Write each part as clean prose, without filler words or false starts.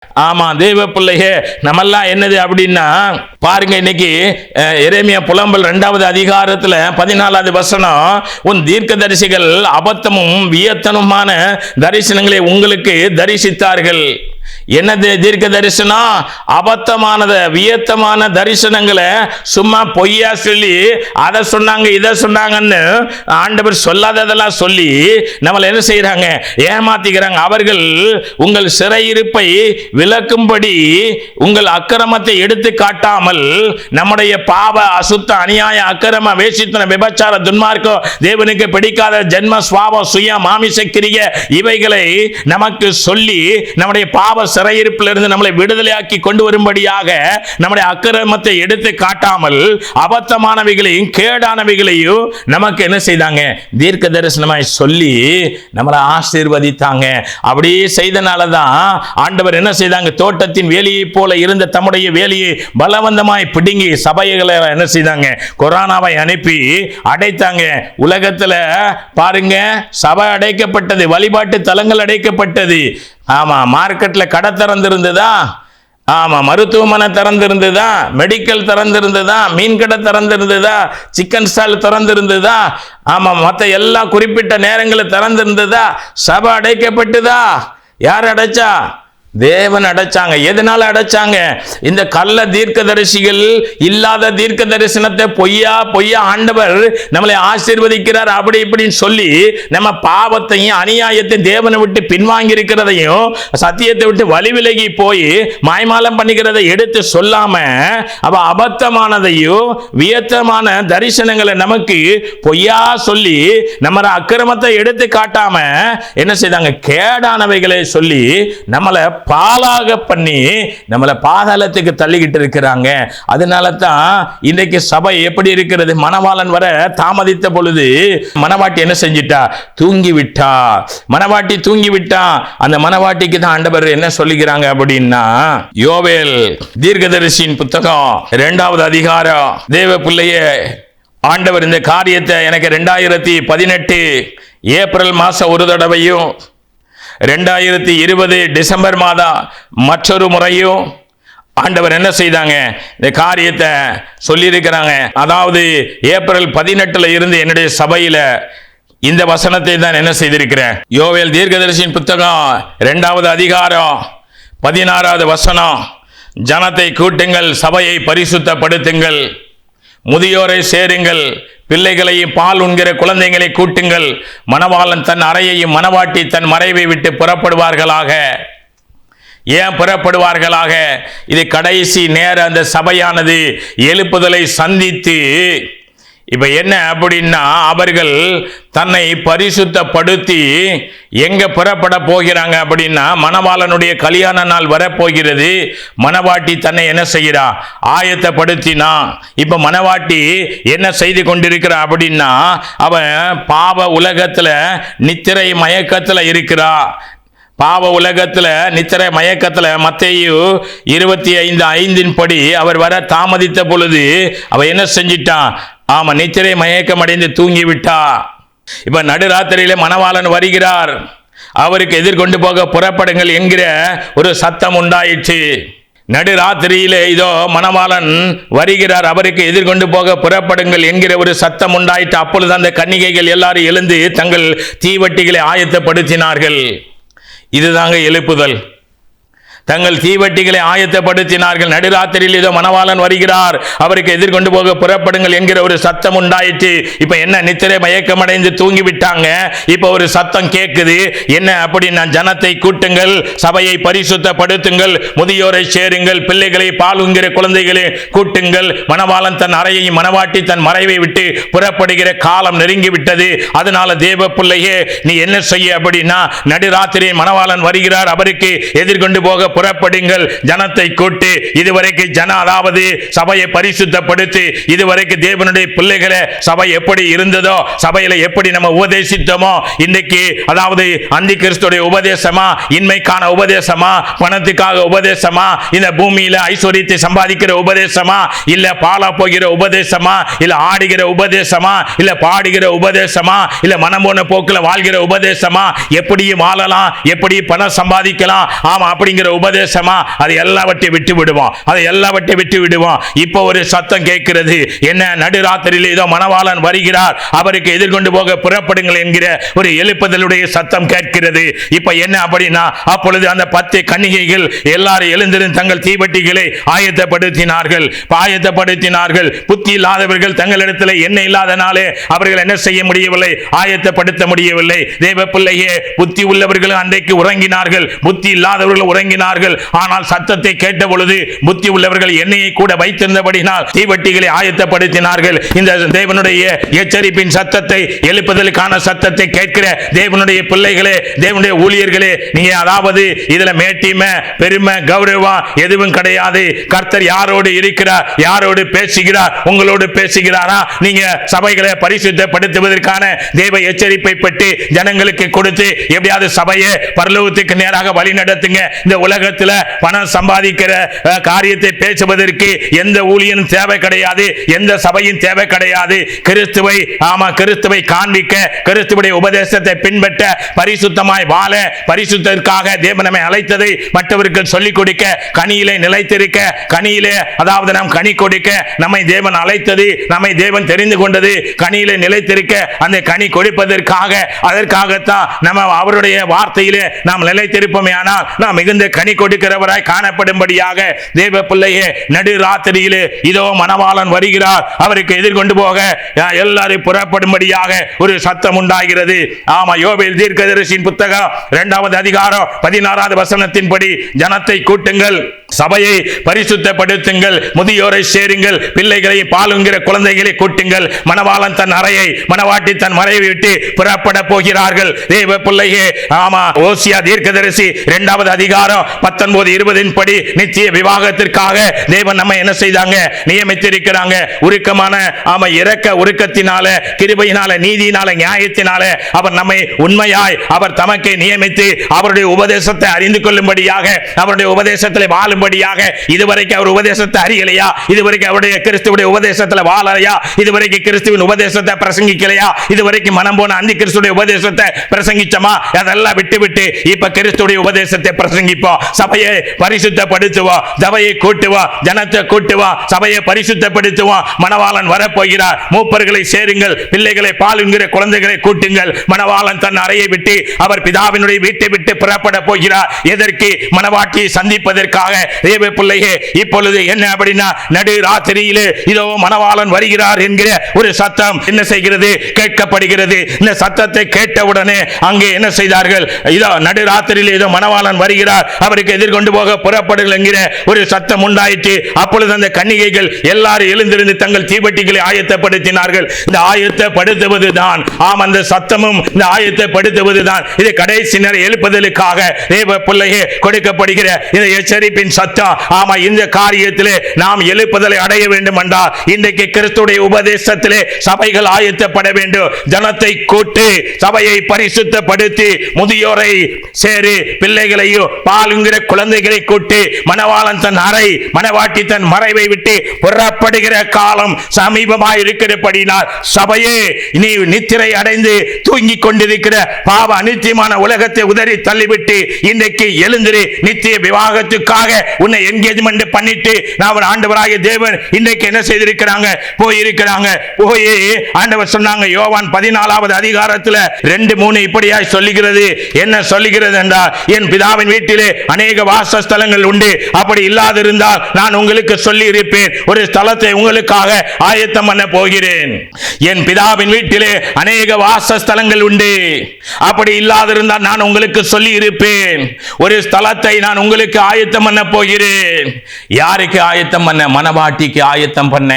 ஆமா தேவ பிள்ளையே, நம்மெல்லாம் என்னது அப்படின்னா பாருங்க, இன்னைக்கு எரேமியா புலம்பல் 2வது அதிகாரத்துல 14வது வசனம், உன் தீர்க்கதரிசிகள் அபத்தமும் வியத்தனுமான தரிசனங்களை உங்களுக்கு தரிசித்தார்கள். என்னது தீர்க்க தரிசனம்? அபத்தமானத வியத்தமான தரிசனங்களை சும்மா பொய்யா சொல்லி அதை சொன்னாங்க இதை சொன்னாங்கன்னு ஆண்டவர் சொல்லாததெல்லாம் சொல்லி நம்மளை என்ன செய்யறாங்க? ஏமாத்திக்கிறாங்க. அவர்கள் உங்கள் சிறையிருப்பை விளக்கும்படி உங்கள் அக்கிரமத்தை எடுத்து காட்டாமல் நம்முடைய பாவ அசுத்த அநியாய அக்கிரம வேசித்தன விபச்சார துன்மார்க்கம் தேவனுக்கு பிடிக்காத ஜென்ம சுவாப சுய மாமிச கிரிய இவைகளை நமக்கு சொல்லி நம்முடைய பாவ சிறையிருப்பிலிருந்து நம்மளை விடுதலையாக்கி கொண்டு வரும்படியாக நம்முடைய அக்கிரமத்தை எடுத்து காட்டாமல் அபத்தமானவைகளையும் கேடானவைகளையும் நமக்கு என்ன செய்தாங்க? தீர்க்க தரிசனமாய் சொல்லி நம்மளை ஆசீர்வதித்தாங்க. அப்படியே செய்தனால தான் ஆண்டவர் என்ன செய்தாங்க? தோட்டத்தின் வேலியை போல இருந்த தம்முடைய வேலியை பலவந்தமாய் பிடுங்கி சபைகளை என்ன செய்தாங்க? கொரோனாவை அனுப்பி அடைத்தாங்க. உலகத்துல பாருங்க, சபை அடைக்கப்பட்டது, வழிபாட்டு தலங்கள் அடைக்கப்பட்டது. ஆமா, மார்க்கெட்ல கடை திறந்திருந்ததா? ஆமா, மருத்துவமனை திறந்திருந்ததா? மெடிக்கல் திறந்திருந்ததா? மீன் கடை திறந்திருந்ததா? Chicken stall திறந்திருந்ததா? ஆமா, மற்ற எல்லா குறிப்பிட்ட நேரங்களில் திறந்திருந்ததா? சபை அடைக்கப்பட்டதா? யார் அடைச்சா? தேவன் அடைச்சாங்க. எதனால அடைச்சாங்க? இந்த கள்ள தீர்க்கதரிசிகள் இல்லாத தீர்க்க தரிசனத்தை பொய்யா ஆண்டவர் நம்மளை ஆசீர்வதிக்கிறார் அப்படி இப்படின்னு சொல்லி நம்ம பாவத்தையும் அநியாயத்தையும் தேவனை விட்டு பின்வாங்கி இருக்கிறதையும் சத்தியத்தை விட்டு வழி விலகி போய் மாய்மாலம் பண்ணிக்கிறதை எடுத்து சொல்லாம அவ அபத்தமானதையும் வியத்தமான தரிசனங்களை நமக்கு பொய்யா சொல்லி நம்ம அக்கிரமத்தை எடுத்து காட்டாம என்ன செய்தாங்க? கேடானவைகளை சொல்லி நம்மளை பாலாக பண்ணி நம்மளை பாதாளத்துக்கு தள்ளிக்கிட்டு இருக்கிறாங்க. அதனால தான் இன்றைக்கு சபை எப்படி இருக்கிறது? மணவாளன் வர தாமதித்த பொழுது மணவாட்டி என்ன செஞ்சிட்டா? தூங்கி விட்டா. மணவாட்டி தூங்கி விட்டா. அந்த மணவாட்டிக்கு தான் ஆண்டவர் என்ன சொல்லுகிறாங்க அப்படின்னா, யோவேல் தீர்க்கதரிசியின் புத்தகம் 2வது அதிகாரம், தேவ பிள்ளையே, ஆண்டவர் இந்த காரியத்தை எனக்கு 2018 ஏப்ரல் மாசம் ஒரு தடவையும் 2020 டிசம்பர் மாதம் மற்றொரு முறையும் ஆண்டவர் என்ன செய்தாங்க? இந்த காரியத்தை சொல்லியிருக்கிறாங்க. அதாவது ஏப்ரல் 18 இருந்து என்னுடைய சபையில இந்த வசனத்தை தான் என்ன செய்திருக்கிறேன். யோவேல் தீர்க்கதரிசியின் புத்தகம் 2வது அதிகாரம் 16வது வசனம், ஜனத்தை கூட்டுங்கள், சபையை பரிசுத்தப்படுத்துங்கள், முதியோரை சேருங்கள், பிள்ளைகளையும் பால் உண்கிற குழந்தைகளை கூட்டுங்கள், மணவாளன் தன் அறையையும் மணவாட்டி தன் மறைவை விட்டு புறப்படுவார்களாக. ஏன் புறப்படுவார்களாக? இது கடைசி நேர அந்த சபையானது எழுப்புதலை சந்தித்து இப்ப என்ன அப்படின்னா, அவர்கள் தன்னை பரிசுத்தப்படுத்தி எங்க புறப்பட போகிறாங்க அப்படின்னா, மணவாளனுடைய கல்யாண நாள் வரப்போகிறது. மணவாட்டி தன்னை என்ன செய்கிறா? ஆயத்தப்படுத்தினா. இப்ப மணவாட்டி என்ன செய்து கொண்டிருக்கிறா அப்படின்னா, அவன் பாவ உலகத்துல நித்திரை மயக்கத்துல இருக்கிறா. பாவ உலகத்துல நித்திரை மயக்கத்துல மத்தேயு 25:5 படி அவர் வர தாமதித்த பொழுது அவ என்ன செஞ்சிட்டான்? ஆமா, நித்திரை மயக்கம் அடைந்து தூங்கி விட்டா. இப்ப நடுராத்திரியில மணவாளன் வருகிறார். அவருக்கு எதிர்கொண்டு போக புறப்படுங்கள் என்கிற ஒரு சத்தம் உண்டாயிற்று. நடுராத்திரியிலே இதோ மணவாளன் வருகிறார், அவருக்கு எதிர்கொண்டு போக புறப்படுங்கள் என்கிற ஒரு சத்தம் உண்டாயிற்று. அப்பொழுது அந்த கன்னிகைகள் எல்லாரும் எழுந்து தங்கள் தீவட்டிகளை ஆயத்தப்படுத்தினார்கள். இதுதாங்க எழுப்புதல். தங்கள் தீவட்டிகளை ஆயத்தப்படுத்தினார்கள். நடுராத்திரியில் இதோ மணவாளன் வருகிறார், அவருக்கு எதிர்கொண்டு போக புறப்படுங்கள் என்கிற ஒரு சத்தம் உண்டாயிற்று. இப்ப என்ன? நித்திரை மயக்கம் அடைந்து தூங்கி விட்டாங்க. இப்ப ஒரு சத்தம் கேட்குது. என்ன அப்படின்னா, ஜனத்தை கூட்டுங்கள், சபையை பரிசுத்தப்படுத்துங்கள், முதியோரை சேருங்கள், பிள்ளைகளை பால் உண்கிற குழந்தைகளை கூட்டுங்கள், மணவாளன் தன் அறையையும் மணவாட்டி தன் மறைவை விட்டு புறப்படுகிற காலம் நெருங்கி விட்டது. அதனால தேவ பிள்ளையே, நீ என்ன செய்ய அப்படின்னா, நடுராத்திரியில் மணவாளன் வருகிறார், அவருக்கு எதிர்கொண்டு போக புறப்படுங்கள், ஜனத்தை கூட்டு. இதுவரைக்கும் அதாவது சபையை பரிசுத்தப்படுத்தி இதுவரைக்கும் தேவனுடைய பிள்ளைகளை சபை எப்படி இருந்ததோ, சபையில எப்படி நம்ம உபதேசித்தோமோ, இன்னைக்கு அதாவது அந்தி கிறிஸ்துடைய உபதேசமா, இன்மைக்கான உபதேசமா, பணத்துக்காக உபதேசமா, இந்த பூமியில ஐஸ்வர்யத்தை சம்பாதிக்கிற உபதேசமா, இல்ல பாலா போகிற உபதேசமா, இல்ல ஆடுகிற உபதேசமா, இல்ல பாடுகிற உபதேசமா, இல்ல மனம்போன போக்குல வாழ்கிற உபதேசமா, எப்படி வாழலாம், எப்படி பணம் சம்பாதிக்கலாம், ஆமா அப்படிங்கிற உபதேசமா, அதை எல்லாவற்றையும் விட்டு விடுவோம், அதை எல்லாவற்றையும் விட்டு விடுவோம். இப்போ ஒரு சத்தம் கேட்கிறது. என்ன? நடுராத்திரியில் ஏதோ மணவாளன் வருகிறார், அவருக்கு எதிர்கொண்டு போக புறப்படுங்கள் என்கிற ஒரு எழுப்புதலுடைய சத்தம் கேட்கிறது. இப்ப என்ன அப்படின்னா, அப்பொழுது அந்த 10 கன்னிகைகள் எல்லாரும் எழுந்திருந்து தங்கள் தீவட்டிகளை ஆயத்தப்படுத்தினார்கள். புத்தி இல்லாதவர்கள் தங்களிடத்தில் எண்ணெய் இல்லாதனாலே அவர்கள் என்ன செய்ய முடியவில்லை? ஆயத்தப்படுத்த முடியவில்லை. தேவ பிள்ளையே, புத்தி உள்ளவர்கள் அன்றைக்கு உறங்கினார்கள், புத்தி இல்லாதவர்கள் உறங்கினார்கள். ஆனால் சத்தத்தை கேட்ட பொழுது புத்தி உள்ளவர்கள் எண்ணெயை கூட வைத்திருந்தபடினால் தீவட்டிகளை ஆயத்தப்படுத்தினார்கள். இந்த தேவனுடைய எச்சரிப்பின் சத்தத்தை, எழுப்புதலுக்கான சத்தத்தை கேட்கிற தேவனுடைய பிள்ளைகளே, தேவனுடைய ஊழியர்களே, நீங்க அதாவது இதுல மேட்டிமை, பெருமை, கௌரவம் எதுவும் கிடையாது. கர்த்தர் யாரோடு இருக்கிறார்? யாரோடு பேசுகிறார்? உங்களோடு பேசுகிறாரா? நீங்க சபைகளை பரிசுத்தப்படுத்துவதற்கான தேவ எச்சரிப்பை பெற்று ஜனங்களுக்கு கொடுத்து எப்படியாவது சபையை பரலோகத்துக்கு நேராக வழி நடத்துங்க. இந்த உலகத்தில் பணம் சம்பாதிக்கிற காரியத்தை பேசுவதற்கு எந்த ஊழியனும் தேவை கிடையாது, எந்த சபையும் தேவை கிடையாது. கிறிஸ்துவை காண்பிக்க, கிறிஸ்துவுடைய உபதேசத்தை பின்பற்ற, பரிசுத்தமாய் வாழ, பரிசுத்தத்திற்காக தேவன் நம்மை அழைத்ததை மற்றவருக்கு சொல்லிக் கொடுக்க, கனியிலே நிலைத்திருக்க, கனியிலே அதாவது நாம் கனி கொடுக்க நம்மை தேவன் அழைத்தது, நம்மை தேவன் தெரிந்து கொண்டது, கனியிலே நிலைத்திருக்க, அந்த கனி கொடுப்பதற்காக, அதற்காகத்தான் நம்ம அவருடைய வார்த்தையிலே நாம் நிலைத்திருப்போமே. ஆனால் நாம் மிகுந்த கனி கொடுக்கிறவராய் காணப்படும்படியாக தேவ பிள்ளையே, நடு ராத்திரியிலே இதோ மணவாளன் வருகிறார், அவருக்கு எதிர்கொண்டு போக எல்லாரும் புறப்படும்படியாக ஒரு சத்தம் உண்டாகிறது. ஆமா, யோவேல் தீர்க்கதரிசியின் புத்தகம் 2வது அதிகாரம் 16வது வசனத்தின்படி, ஜனத்தை கூட்டுங்கள், சபையை பரிசுத்தப்படுத்துங்கள், முதியோரை சேருங்கள், பிள்ளைகளை பாலுங்கிற குழந்தைகளை கூட்டுங்கள், மணவாளன் தன் அறையை, மணவாட்டி தன் மறைவை விட்டு புறப்பட போகிறார்கள். தேவ பிள்ளையே, ஆமா, ஓசியா தீர்க்கதரிசி 2வது அதிகாரம் 19-20 படி நித்திய விவாகத்திற்காக தேவன் நம்ம என்ன செய்தாங்க? நியமித்திருக்கிறாங்க. உருக்கமான இரக்க உருக்கத்தினால, கிருபையினால, நீதியினால, நியாயத்தினால அவர் நம்மை உண்மையாய் அவர் தமக்கே நியமித்து அவருடைய உபதேசத்தை அறிந்து கொள்ளும்படியாக, அவருடைய உபதேசத்தில் வாழும்படியாக. இதுவரைக்கும் அவர் உபதேசத்தை அறியலையா? இதுவரைக்கும் அவருடைய கிறிஸ்துவுடைய உபதேசத்தில் வாழலையா? இதுவரைக்கும் கிறிஸ்துவின் உபதேசத்தை பிரசங்கிக்கலையா? இதுவரைக்கும் மனம் போன அந்தி கிறிஸ்துடைய உபதேசத்தை பிரசங்கிச்சமா? அதெல்லாம் விட்டு இப்ப கிறிஸ்துடைய உபதேசத்தை பிரசங்கிப்போம். சபையை பரிசுத்தப்படுத்துவோம், சபையை கூட்டுவோம், ஜனத்தை கூட்டுவோம், சபையை பரிசுத்தப்படுத்துவோம். மணவாளன் வரப்போகிறார். மூப்பர்களை சேருங்கள், பிள்ளைகளை பாலுங்கிற குழந்தைகளை கூட்டுங்கள். மணவாளன் தன் அறையை விட்டு அவர் பிதாவினுடைய வீட்டை விட்டு புறப்பட போகிறார். எதற்கு? மணவாட்டியை சந்திப்பதற்காக. தேவ பிள்ளையே, இப்பொழுது என்ன அப்படின்னா, நடு ராத்திரியிலே இதோ மணவாளன் வருகிறார் என்கிற ஒரு சத்தம் என்ன செய்கிறது? கேட்கப்படுகிறது. இந்த சத்தத்தை கேட்டவுடனே அங்கே என்ன செய்தார்கள்? இதோ நடு ராத்திரியிலே இதோ மணவாளன் வருகிறார், அவருக்கு எதிர்கொண்டு போக புறப்படுங்கள் என்கிற ஒரு சத்தம் உண்டாயிற்று. அப்பொழுது அந்த கன்னிகைகள் எல்லாரும் எழுந்திருந்து தங்கள் தீவட்டிகளை ஆயத்தப்படுத்தினார்கள். இந்த ஆயத்தப்படுத்துவதுதான், ஆம், அந்த சத்தமும் இந்த ஆயத்தப்படுத்துவதுதான் இது கடைசி நேர எழுப்புதலுக்காக தேவ பிள்ளையே கொடுக்கப்படுகிற இந்த எச்சரிப்பின் சத்தம். ஆமா, இந்த காரியத்திலே நாம் எழுப்புதலை அடைய வேண்டும் என்றால் இன்றைக்கு கிறிஸ்துடைய உபதேசத்திலே சபைகள் ஆயத்தப்பட வேண்டும். ஜனத்தை கூட்டி சபையை பரிசுத்தப்படுத்தி முதியோரை சேரு, பிள்ளைகளையும் பாலுங்கிற குழந்தைகளை கூட்டி மணவாளன் தன் அறை, மணவாட்டி தன் மறைவை விட்டு புறப்படுகிற காலம் சமீபமாய் இருக்கிறபடினால் சபையே, நீ நித்திரை அடைந்து தூங்கிக் கொண்டிருக்கிற பாவ அநித்தியமான உலகத்தை உதறி தள்ளிவிட்டு இன்றைக்கு எழுந்திரு. நித்திய விவாகத்துக்காக உன்னை என்கேஜ்மெண்ட் பண்ணிட்டு நான் ஆண்டவராகிய தேவன் இன்றைக்கு என்ன செய்திருக்கிறாங்க? போயிருக்கிறாங்க. போய் ஆண்டவர் சொன்னாங்க, யோவான் 14வது அதிகாரத்தில் 2:3 இப்படியாய் சொல்லுகிறது. என்ன சொல்லுகிறது என்றால், என் பிதாவின் வீட்டிலே அநேக வாசஸ்தலங்கள் உண்டு, அப்படி இல்லாதிருந்தால் நான் உங்களுக்கு சொல்லி இருப்பேன், ஒரு ஸ்தலத்தை உங்களுக்காக ஆயத்தம் பண்ண போகிறேன். என் பிதாவின் வீட்டிலே அநேக வாசஸ்தலங்கள் உண்டு, அப்படி இல்லாதிருந்தால் நான் உங்களுக்கு சொல்லி இருப்பேன், ஒரு ஸ்தலத்தை நான் உங்களுக்கு ஆயத்தம் பண்ண போகிறேன். யாருக்கு ஆயத்தம் பண்ண? மணவாட்டிக்கு ஆயத்தம் பண்ண.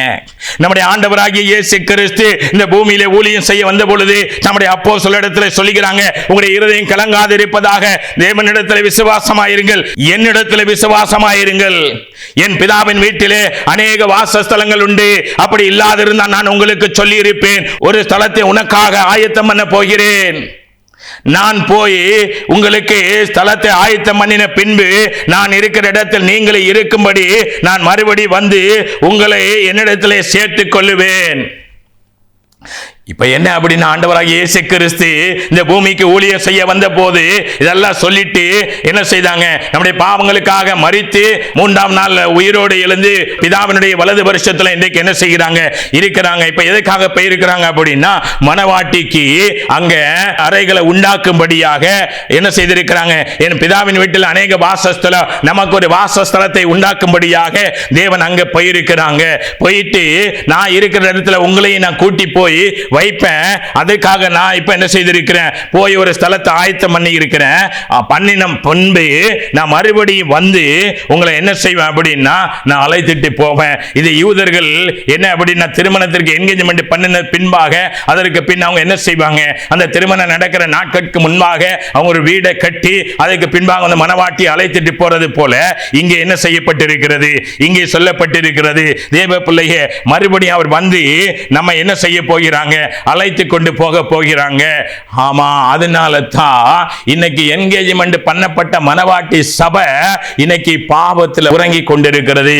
நம்முடைய ஆண்டவராகிய இயேசு கிறிஸ்து இந்த பூமியிலே ஊழியம் செய்ய வந்த பொழுது நம்முடைய அப்போஸ்தலரிடத்தில் சொல்லுகிறாங்க, உங்களுடைய இருதயம் கலங்காது இருப்பதாக தேவனிடத்தில் விசுவாசமாயிருங்கள், என்னிடத்தில் விசுவாசமாயிருங்கள். என் பிதாவின் வீட்டிலே அநேக வாசஸ்தலங்கள் உண்டு, அப்படி இல்லாதிருந்தால் நான் உங்களுக்கு சொல்லி இருப்பேன், ஒரு ஸ்தலத்தை உனக்காக ஆயத்தம் பண்ண போகிறேன். நான் போய் உங்களுக்கு ஸ்தலத்தை ஆயத்தம் பண்ணின பின்பு நான் இருக்கிற இடத்தில் நீங்களே இருக்கும்படி நான் மறுபடி வந்து உங்களை என்னிடத்திலே சேர்த்துக் கொள்ளுவேன். இப்ப என்ன அப்படின்னா, ஆண்டவராகிய இயேசு கிறிஸ்து இந்த பூமிக்கு ஊழியம் செய்ய வந்த போது இதெல்லாம் சொல்லிட்டு என்ன செய்தாங்க? நம்முடைய பாவங்களுக்காக மரித்து மூன்றாம் நாள் உயிரோடு எழுந்து பிதாவினுடைய வலது வருஷத்துல இன்றைக்கு என்ன செய்கிறாங்க? இருக்கிறாங்க. இப்ப எதுக்காக போயிருக்கிறாங்க அப்படின்னா, மனவாட்டிக்கு அங்க அறைகளை உண்டாக்கும்படியாக என்ன செய்திருக்கிறாங்க? என் பிதாவின் வீட்டில் அநேக வாசஸ்தலம், நமக்கு ஒரு வாசஸ்தலத்தை உண்டாக்கும்படியாக தேவன் அங்க போயிருக்கிறாங்க. போயிட்டு நான் இருக்கிற இடத்துல உங்களையும் நான் கூட்டி போய் வைப்பேன். அதுக்காக நான் இப்ப என்ன செய்திருக்கிறேன்? போய் ஒரு ஸ்தலத்தை ஆயத்தம் பண்ணி இருக்கிறேன். பண்ணின பின்பு நான் மறுபடியும் வந்து உங்களை என்ன செய்வேன் அப்படின்னா, நான் அழைத்துட்டு போவேன். இது யூதர்கள் என்ன அப்படின்னா, திருமணத்திற்கு என்கேஜ்மெண்ட் பண்ணின பின்பாக அதற்கு பின் அவங்க என்ன செய்வாங்க? அந்த திருமணம் நடக்கிற நாட்களுக்கு முன்பாக அவங்க ஒரு வீடை கட்டி அதுக்கு பின்பாக அந்த மனவாட்டி அழைத்துட்டு போறது போல இங்கே என்ன செய்யப்பட்டிருக்கிறது? இங்கே சொல்லப்பட்டிருக்கிறது, தேவ பிள்ளையே மறுபடியும் அவர் வந்து நம்ம என்ன செய்ய போகிறாங்க? அழைத்து கொண்டு போக போகிறாங்க. ஆமா, அதனால தான் இன்னைக்கு என்கேஜ்மெண்ட் பண்ணப்பட்ட மனவாட்டி சபை இன்னைக்கு பாவத்தில் உறங்கி கொண்டிருக்கிறது.